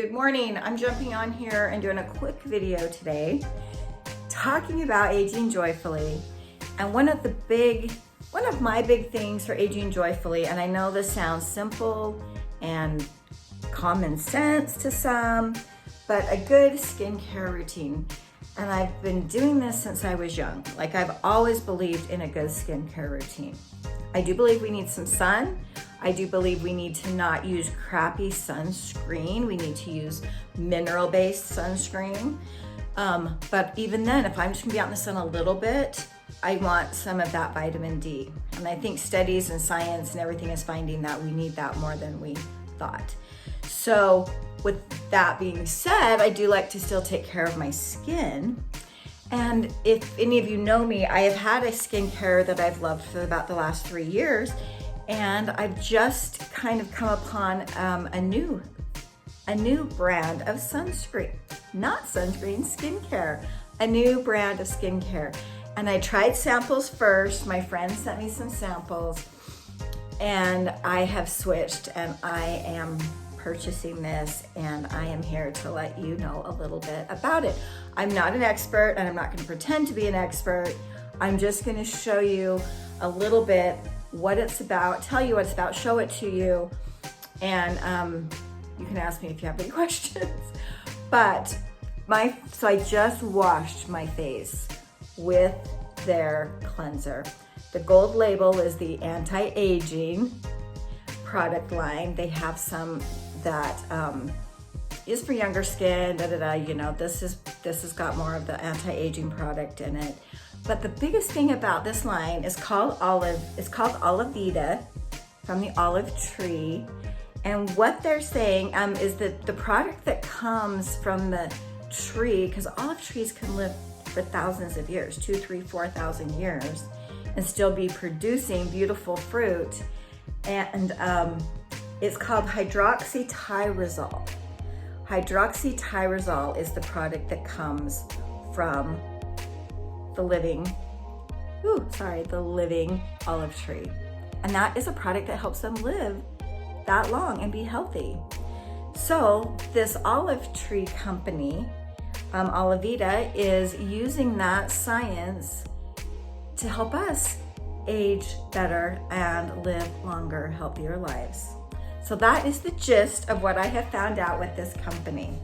Good morning. I'm jumping on here and doing a quick video today talking about aging joyfully. And one of my big things for aging joyfully, and I know this sounds simple and common sense to some, but a good skincare routine. And I've been doing this since I was young. Like, I've always believed in a good skincare routine. I do believe we need some sun. I do believe we need to not use crappy sunscreen. We need to use mineral-based sunscreen. But even then, if I'm just gonna be out in the sun a little bit, I want some of that vitamin D. And I think studies and science and everything is finding that we need that more than we thought. So with that being said, I do like to still take care of my skin. And if any of you know me, I have had a skincare that I've loved for about the last 3 years. And I've just kind of come upon a new brand of sunscreen, not sunscreen, skincare, a new brand of skincare. And I tried samples first. My friend sent me some samples and I have switched and I am purchasing this, and I am here to let you know a little bit about it. I'm not an expert and I'm not gonna pretend to be an expert. I'm just gonna show you a little bit what it's about, tell you what it's about, show it to you, and you can ask me if you have any questions. But so I just washed my face with their cleanser. The gold label is the anti-aging product line. They have some that is for younger skin, you know, this has got more of the anti-aging product in it. But the biggest thing about this line is called Oliveda, from the olive tree. And what they're saying is that the product that comes from the tree, because olive trees can live for thousands of years, 2, 3, 4,000 years, and still be producing beautiful fruit. And it's called hydroxytyrosol. Hydroxytyrosol is the product that comes from the living olive tree. And that is a product that helps them live that long and be healthy. So this olive tree company, Oliveda, is using that science to help us age better and live longer, healthier lives. So that is the gist of what I have found out with this company.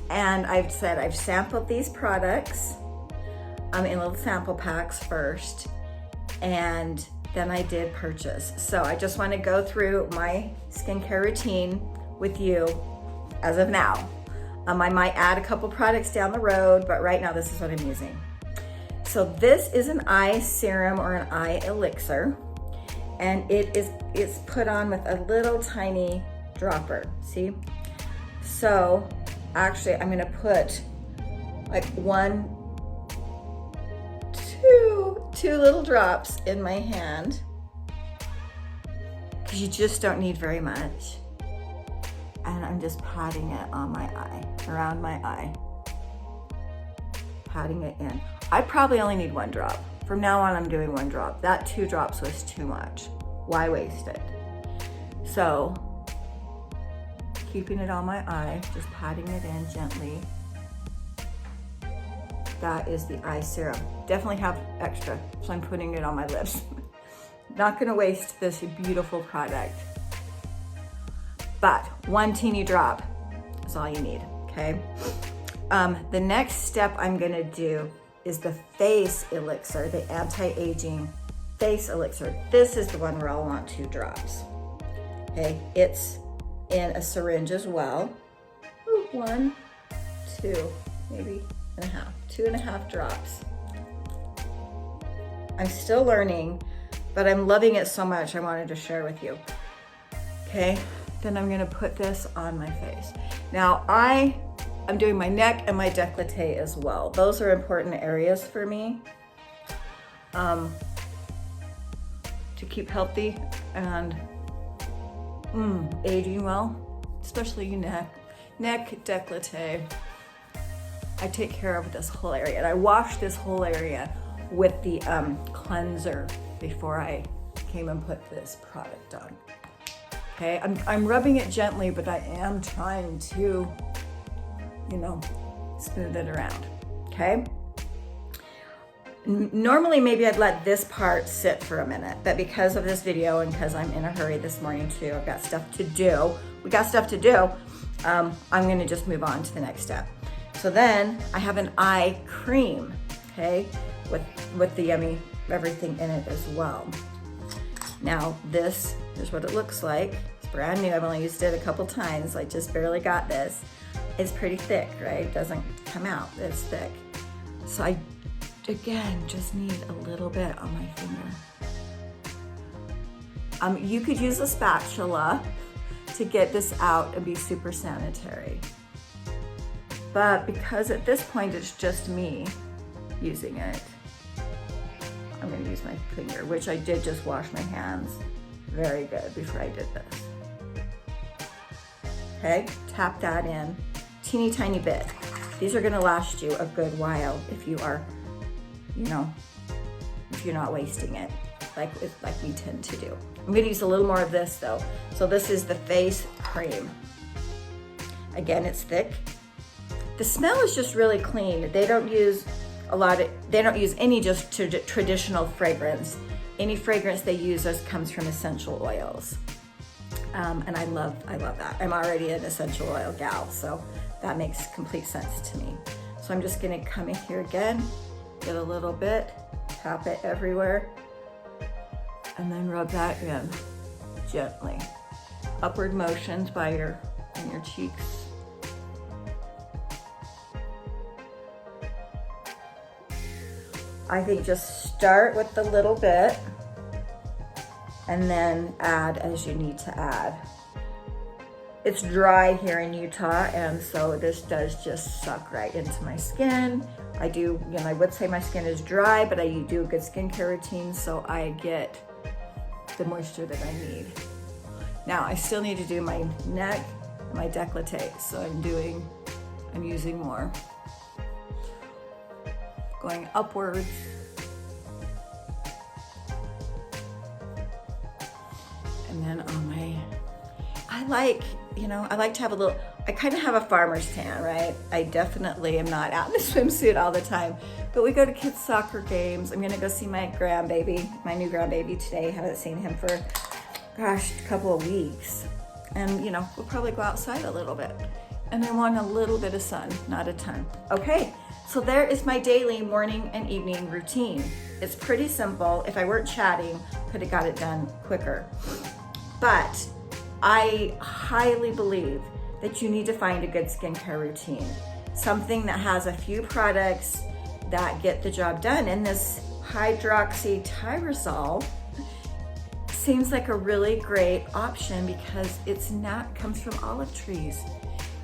And I've sampled these products in little sample packs first, and then I did purchase. So I just want to go through my skincare routine with you as of now. I might add a couple products down the road, but right now this is what I'm using. So this is an eye serum or an eye elixir, and it's put on with a little tiny dropper, see? So actually I'm gonna put like two little drops in my hand, because you just don't need very much. And I'm just patting it on my eye, around my eye, patting it in. I probably only need 1 drop. From now on, I'm doing 1 drop. That 2 drops was too much. Why waste it? So, keeping it on my eye, just patting it in gently. That is the eye serum. Definitely have extra, so I'm putting it on my lips. Not gonna waste this beautiful product. But 1 teeny drop is all you need, okay? The next step I'm gonna do is the face elixir, the anti-aging face elixir. This is the one where I'll want 2 drops, okay? It's in a syringe as well. Ooh, 1, 2, maybe and a half, 2.5 drops. I'm still learning, but I'm loving it so much I wanted to share with you. Okay, then I'm gonna put this on my face. Now I'm doing my neck and my décolleté as well. Those are important areas for me to keep healthy and aging well, especially neck, décolleté. I take care of this whole area, and I wash this whole area with the cleanser before I came and put this product on. Okay, I'm rubbing it gently, but I am trying to, you know, smooth it around, okay? Normally, maybe I'd let this part sit for a minute, but because of this video and because I'm in a hurry this morning too, I've got stuff to do. We got stuff to do. I'm gonna just move on to the next step. So then I have an eye cream, okay, with the yummy everything in it as well. Now this is what it looks like. It's brand new. I've only used it a couple times. I just barely got this. It's pretty thick, right? It doesn't come out. It's thick. So I, again, just need a little bit on my finger. You could use a spatula to get this out and be super sanitary. But because at this point it's just me using it, I'm gonna use my finger, which I did just wash my hands very good before I did this. Okay, tap that in, teeny tiny bit. These are gonna last you a good while if you are, you know, if you're not wasting it like we tend to do. I'm gonna use a little more of this though. So this is the face cream. Again, it's thick. The smell is just really clean. They don't use any just traditional fragrance. Any fragrance they use comes from essential oils. And I love that. I'm already an essential oil gal, so that makes complete sense to me. So I'm just gonna come in here again, get a little bit, tap it everywhere, and then rub that in gently. Upward motions by your cheeks. I think just start with the little bit and then add as you need to add. It's dry here in Utah, and so this does just suck right into my skin. I would say my skin is dry, but I do a good skincare routine, so I get the moisture that I need. Now, I still need to do my neck and my décolleté, so I'm using more. Going upwards. And then on my, I like to have a little, I kind of have a farmer's tan, right? I definitely am not out in a swimsuit all the time, but we go to kids' soccer games. I'm gonna go see my new grandbaby today. Haven't seen him for, gosh, a couple of weeks. And we'll probably go outside a little bit. And I want a little bit of sun, not a ton. Okay, so there is my daily morning and evening routine. It's pretty simple. If I weren't chatting, could have got it done quicker. But I highly believe that you need to find a good skincare routine. Something that has a few products that get the job done. And this hydroxytyrosol seems like a really great option because comes from olive trees.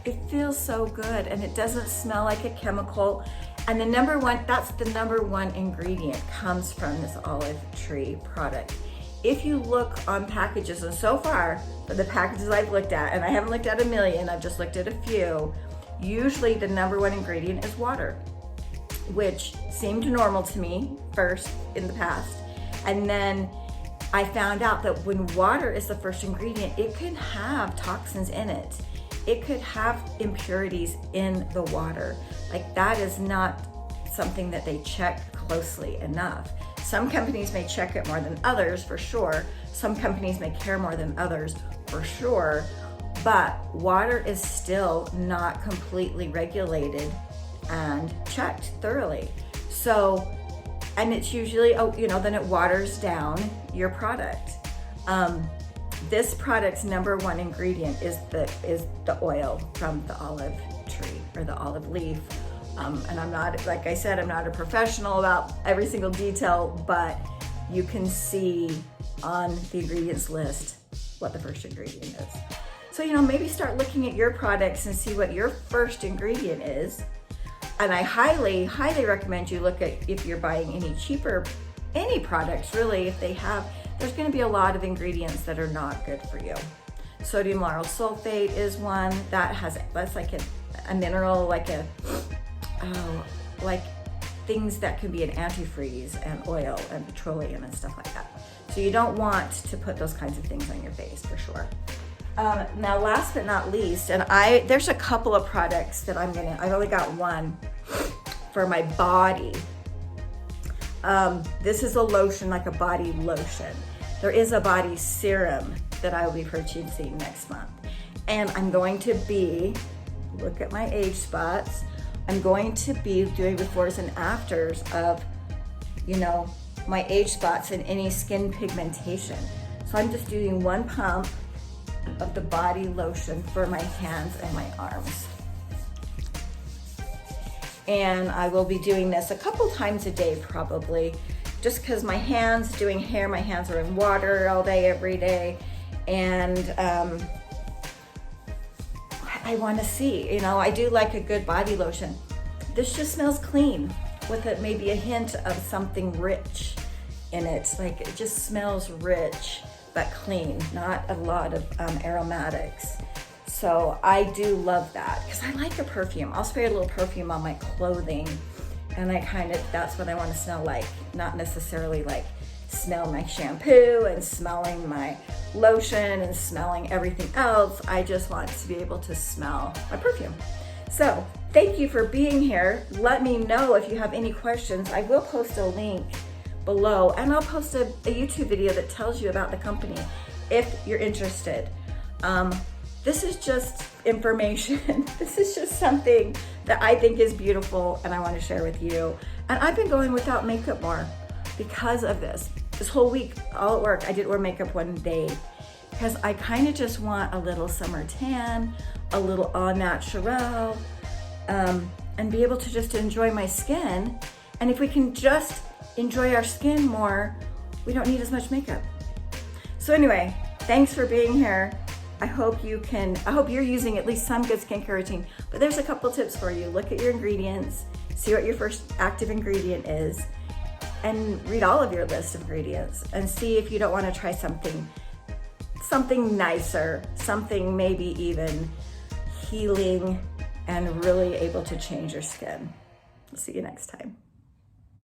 It feels so good and it doesn't smell like a chemical. And that's the number one ingredient comes from this olive tree product. If you look on packages, and so far, for the packages I've looked at, and I haven't looked at a million, I've just looked at a few, usually the number one ingredient is water, which seemed normal to me first in the past. And then I found out that when water is the first ingredient, it can have toxins in it. It could have impurities in the water. Like, that is not something that they check closely enough. Some companies may check it more than others, for sure. Some companies may care more than others, for sure. But water is still not completely regulated and checked thoroughly. So, and it's usually, then it waters down your product. This product's number one ingredient is the oil from the olive tree or the olive leaf. And I'm not, like I said, I'm not a professional about every single detail, but you can see on the ingredients list what the first ingredient is. So, maybe start looking at your products and see what your first ingredient is. And I highly, highly recommend you look at, if you're buying any products really, there's gonna be a lot of ingredients that are not good for you. Sodium lauryl sulfate is one that's like a mineral, like things that can be an antifreeze and oil and petroleum and stuff like that. So you don't want to put those kinds of things on your face, for sure. Now, last but not least, and there's a couple of products that I've only got one for my body. This is a lotion, like a body lotion. There is a body serum that I will be purchasing next month. And I'm going to be, look at my age spots, I'm going to be doing befores and afters of, you know, my age spots and any skin pigmentation. So I'm just doing one pump of the body lotion for my hands and my arms. And I will be doing this a couple times a day probably, just because my hands, doing hair, my hands are in water all day, every day. And I want to see, you know, I do like a good body lotion. This just smells clean with maybe a hint of something rich in it. Like it just smells rich but clean, not a lot of aromatics. So I do love that because I like a perfume. I'll spray a little perfume on my clothing, and that's what I want to smell like, not necessarily like smell my shampoo and smelling my lotion and smelling everything else. I just want to be able to smell my perfume. So thank you for being here. Let me know if you have any questions. I will post a link below, and I'll post a YouTube video that tells you about the company if you're interested. This is just information. This is just something that I think is beautiful and I want to share with you. And I've been going without makeup more because of this. This whole week, all at work, I didn't wear makeup one day because I kind of just want a little summer tan, a little au naturel, and be able to just enjoy my skin. And if we can just enjoy our skin more, we don't need as much makeup. So anyway, thanks for being here. I hope you're using at least some good skincare routine, but there's a couple tips for you. Look at your ingredients, see what your first active ingredient is, and read all of your list of ingredients and see if you don't want to try something nicer, something maybe even healing and really able to change your skin. I'll see you next time.